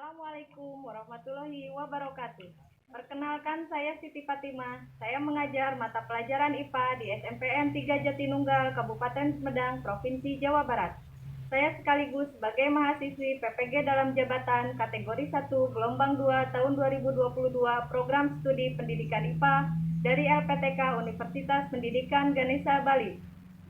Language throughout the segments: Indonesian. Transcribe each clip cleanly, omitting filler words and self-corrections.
Assalamualaikum warahmatullahi wabarakatuh. Perkenalkan, saya Siti Fatimah. Saya mengajar mata pelajaran IPA di SMPN 3 Jatinunggal, Kabupaten Sumedang, Provinsi Jawa Barat. Saya sekaligus sebagai mahasiswi PPG dalam jabatan kategori 1 gelombang 2 tahun 2022 program studi pendidikan IPA dari LPTK Universitas Pendidikan Ganesha Bali.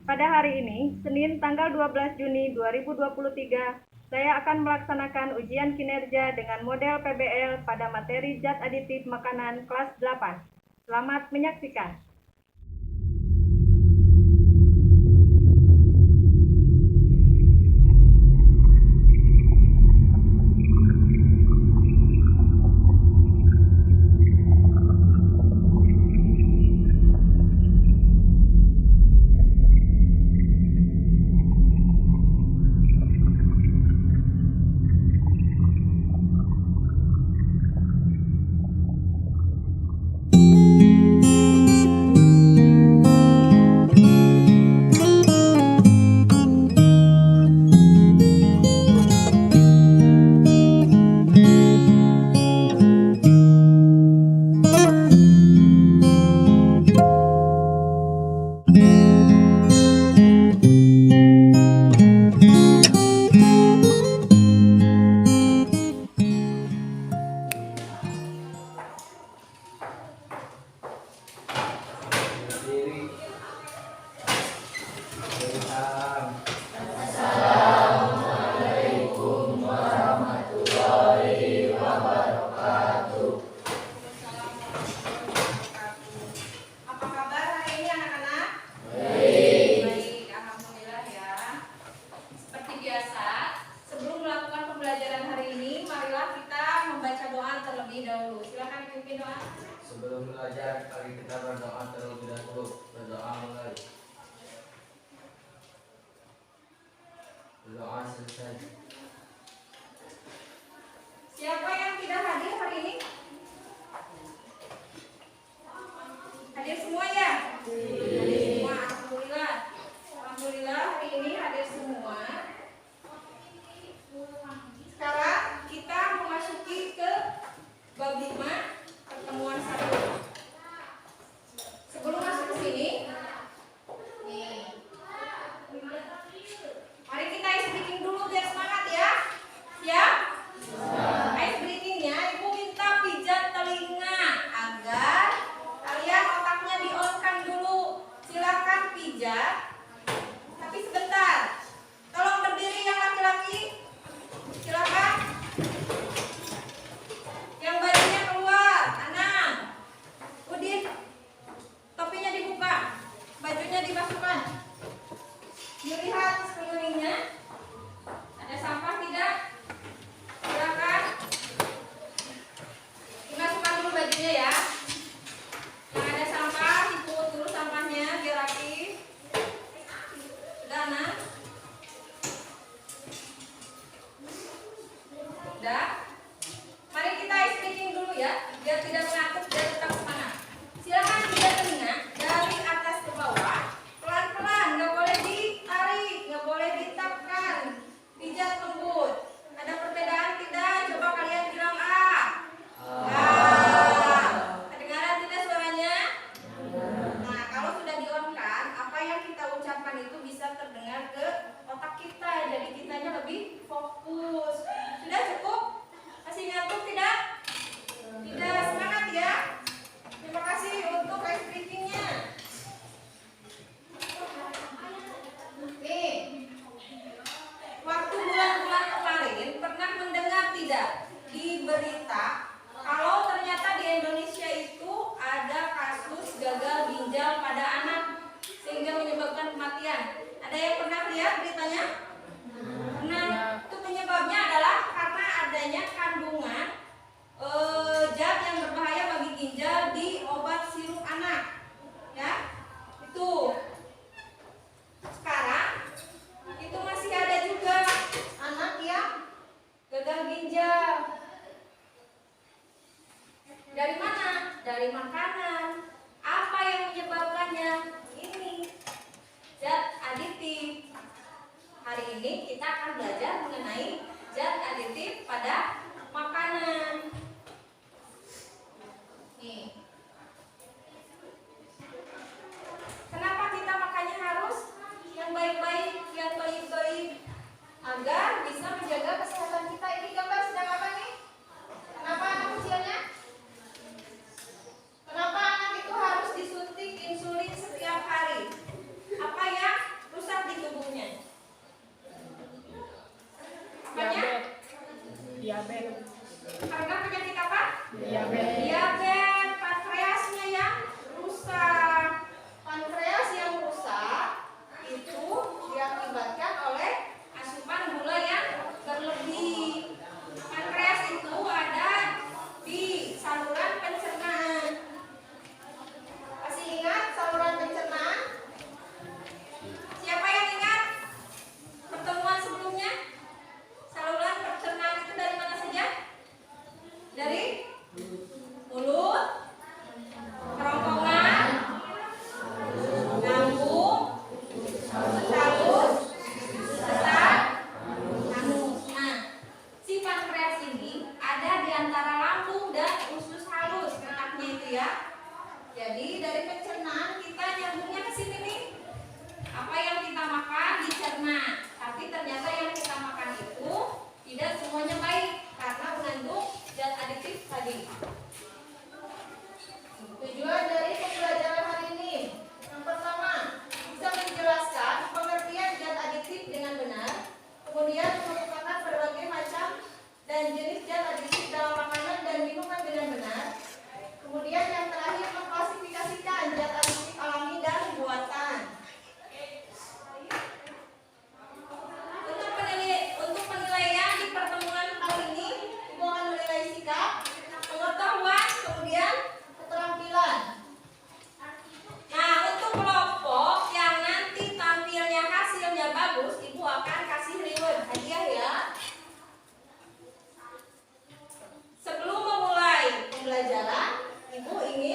Pada hari ini, Senin tanggal 12 Juni 2023, saya akan melaksanakan ujian kinerja dengan model PBL pada materi zat aditif makanan kelas 8. Selamat menyaksikan. Sebelum belajar, mari kita berdoa terlebih dahulu. Berdoa mulai. Berdoa selesai. Siapa yang tidak hadir hari ini? Hadir semua ya? Hadir semua, alhamdulillah. Alhamdulillah hari ini hadir semua. Sekarang kita memasuki ke bab 5. Pertemuan 1. Sebelum masuk ke sini, mari kita ice breaking dulu biar semangat ya. Siap? Ice breakingnya, ibu minta pijat telinga agar kalian otaknya di-on-kan dulu. Silakan pijat, tapi sebentar. Tolong berdiri yang laki-laki. Silakan. Yang bajunya keluar, Anang, Udin, topinya dibuka, bajunya dimasukkan. Dilihat sekelilingnya, ada sampah tidak? Silakan. Dimasukkan dulu bajunya ya. Yang ada sampah, dipungut dulu sampahnya biar rapi. Sudah, Anang? Sudah? Mari kita ice breaking dulu ya, biar tidak mengantuk dan tetap semangat. Silakan pijat telinga dari atas ke bawah, pelan-pelan, nggak boleh ditarik, nggak boleh ditekan. Pijat lembut. Ada perbedaan tidak? Coba kalian bilang A. Kedengaran tidak suaranya? Nah, kalau sudah di-on-kan, apa yang kita ucapkan itu bisa terdengar ke otak kita, jadi kitanya lebih fokus. Sudah cukup? Masih ngantuk tidak? Tidak, semangat ya. Terima kasih untuk ice breaking-nya. Nih, waktu bulan-bulan kemarin pernah mendengar tidak di berita kalau ternyata di Indonesia itu ada kasus gagal ginjal pada anak sehingga menyebabkan kematian. Ada yang pernah lihat beritanya? Nah, itu penyebabnya adalah karena adanya kandungan zat yang berbahaya bagi ginjal di obat sirup anak. Ya, itu. Sekarang itu masih ada juga anak yang gagal ginjal. Dari mana? Dari makanan. Apa yang menyebabkannya? Ini zat aditif. Hari ini kita akan belajar mengenai zat aditif pada makanan. Diabetes. Harga penyakit apa? Diabetes. Diabetes. Pankreasnya yang rusak. Pankreas yang rusak itu diakibatkan oleh asupan gula yang berlebih. Pankreas itu ada di saluran pencernaan. Masih ingat saluran pencernaan? Siapa yang ingat pertemuan sebelumnya? Saluran pencernaan itu dari mana saja? Dari mulut, kerongkongan, lambung, halus, otak, anus. Nah, si pankreas ini ada di antara lambung dan usus halus, letaknya itu ya. Jadi dari pencernaan kita nyambungnya ke sini nih. Apa yang kita makan dicerna, tapi ternyata yang kita makan itu tidak semuanya baik karena mengandung zat aditif tadi. Tujuan dari pembelajaran hari ini, yang pertama, bisa menjelaskan pengertian zat aditif dengan benar, kemudian merupakan berbagai macam dan jenis zat aditif dalam makanan dan minuman dengan benar, kemudian yang terakhir mengklasifikasikan zat aditif alami dan buatan. Untuk penilaian di pertemuan kali ini, Ibu akan menilai sikap, pengetahuan, kemudian keterampilan. Nah, untuk kelompok yang nanti tampilnya hasilnya bagus, Ibu akan kasih reward hadiah ya. Sebelum memulai pembelajaran, Ibu ingin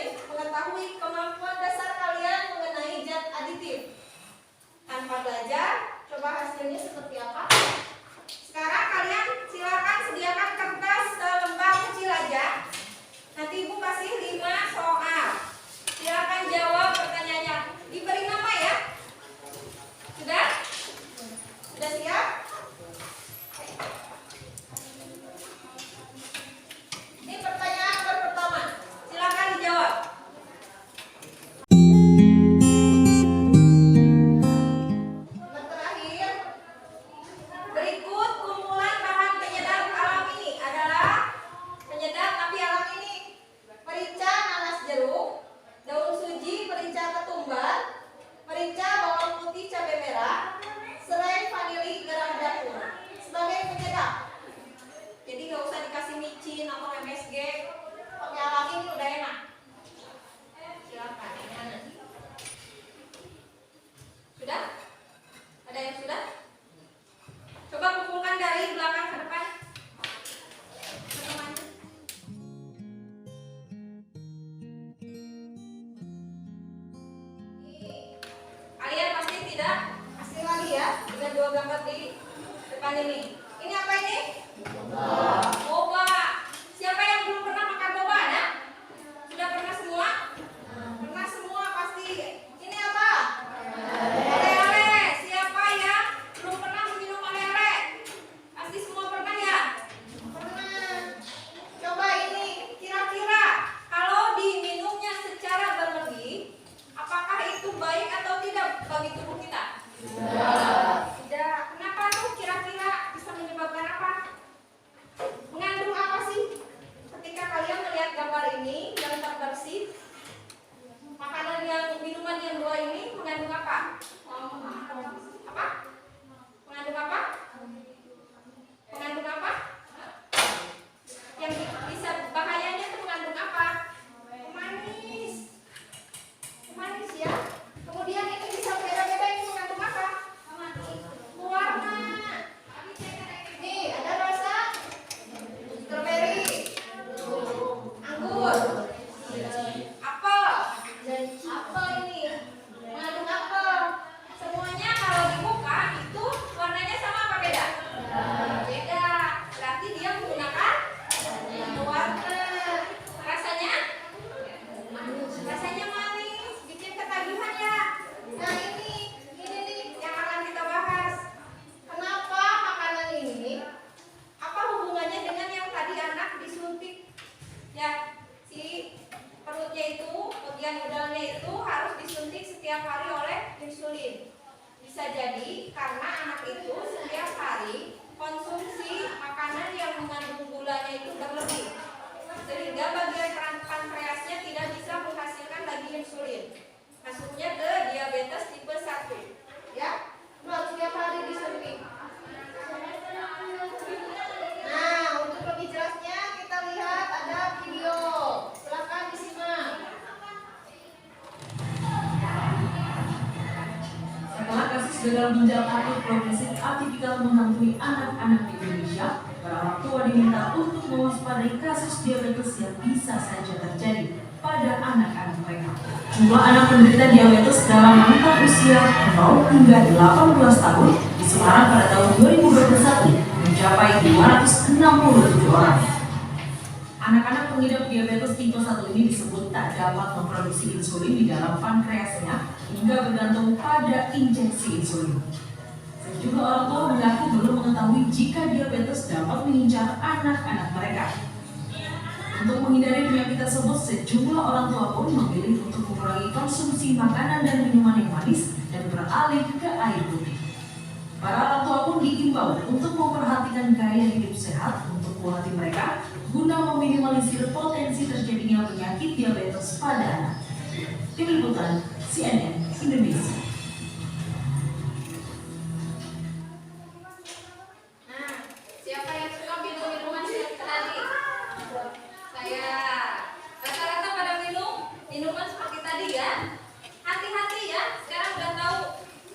itu berlebih, sehingga bagian pankreasnya tidak bisa menghasilkan lagi insulin. Masuknya ke diabetes tipe 1. Ya, lu harus tiap hari disuntik. Nah, untuk lebih jelasnya kita lihat ada video. Silakan disimak. Setelah kasus gagal ginjal akut progresif atipikal menghantui anak-anak di Indonesia, para orang tua diminta untuk mewaspadai kasus diabetes yang bisa saja terjadi pada anak-anak mereka. Jumlah anak penderita diabetes dalam rentang usia 0 hingga 18 tahun di Semarang pada tahun 2021 mencapai 267 orang. Anak-anak pengidap diabetes tipe 1 ini disebut tak dapat memproduksi insulin di dalam pankreasnya hingga bergantung pada injeksi insulin. Sejumlah orang tua mengaku belum mengetahui jika diabetes dapat mengincar anak-anak mereka. Untuk menghindari penyakit tersebut, sejumlah orang tua pun memilih untuk mengurangi konsumsi makanan dan minuman yang manis dan beralih ke air putih. Para orang tua pun diimbau untuk memperhatikan gaya hidup sehat untuk buah hati mereka guna meminimalisir potensi terjadinya penyakit diabetes pada anak. Tim Liputan CNN Indonesia. Nah, siapa yang suka minum minuman seperti tadi? Saya. Rata-rata pada minum minuman seperti tadi ya. Hati-hati ya, sekarang udah tahu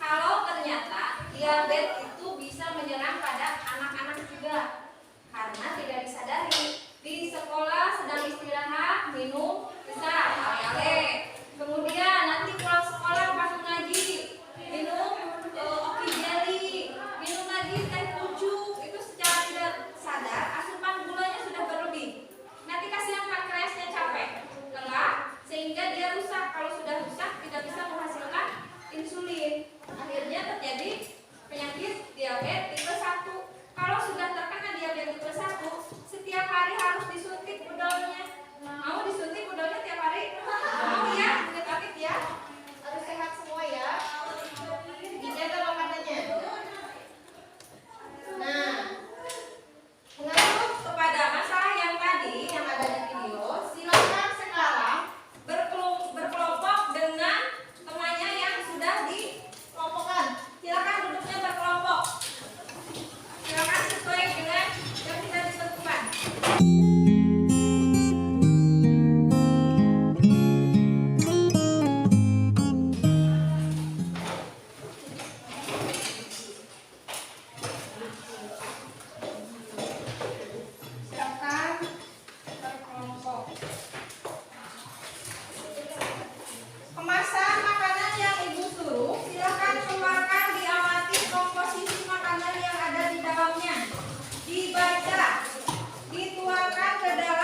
kalau ternyata diabetes itu bisa menyerang pada anak-anak juga. Karena tidak disadari, di sekolah sedang istirahat, minum, bisa ale-ale. Kemudian nanti pulang sekolah pas ngaji, minum oki jelly, minum lagi teh pucuk. Itu secara tidak sadar asupan gulanya sudah berlebih. Nanti kasihan pankreasnya capek, lelah, sehingga dia rusak. Kalau sudah rusak tidak bisa menghasilkan insulin. Akhirnya terjadi penyakit diabetes tipe 1. Kalau sudah terkena diabetes tipe 1, setiap hari harus disuntik budalnya. Mau disuntik budalnya tiap hari? Mau ya? Aktif ya? Harus sehat semua ya. Dijaga makanannya. Nah, mengacu kepada masalah yang tadi yang ada di video, silakan sekarang berkelompok dengan temannya yang sudah dikelompokkan. Silakan duduknya berkelompok. Silakan sesuai dengan yang sudah ditentukan. Silakan berkelompok. Kemasan makanan yang ibu suruh, silakan keluarkan, diamati komposisi makanan yang ada di dalamnya, dibaca, dituangkan ke dalam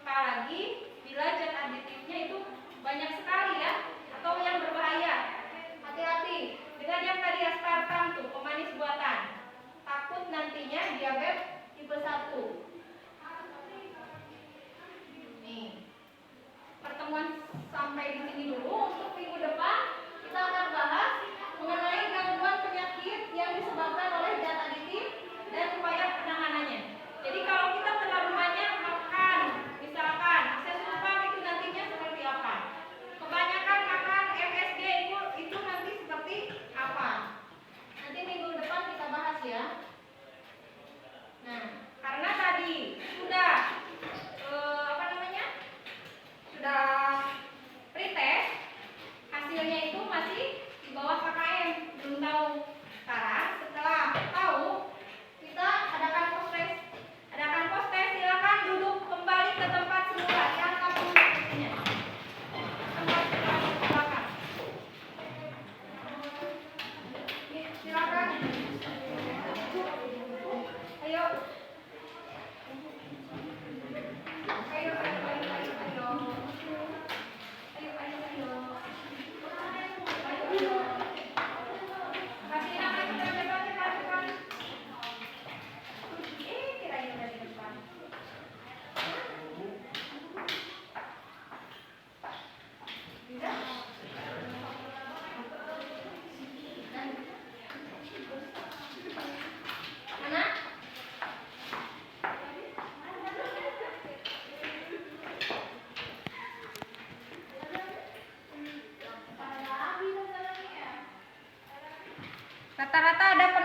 Apalagi bila zat aditifnya itu banyak sekali ya, atau yang berbahaya. Hati-hati dengan yang tadi aspartam tuh, pemanis buatan. Takut nantinya diabetes tipe 1. Nih, pertemuan sampai di sini dulu. Untuk minggu depan kita akan bahas mengenai gangguan penyakit yang disebabkan oleh zat aditif dan upaya penanganannya. Jadi kalau kita terlalu banyak makan, misalkan akses sulfam itu nantinya seperti apa? Kebanyakan makan MSG itu nanti seperti apa? Nanti minggu depan kita bahas ya. Nah, karena tadi sudah sudah pretest, hasilnya itu masih di bawah KKM, belum tahu. Sekarang setelah tahu, kita adakan post test. Silakan duduk kembali ke tempat semula, diangkat dulu kursinya. Tempat ke belakang. Silakan. Ayo. Rata-rata ada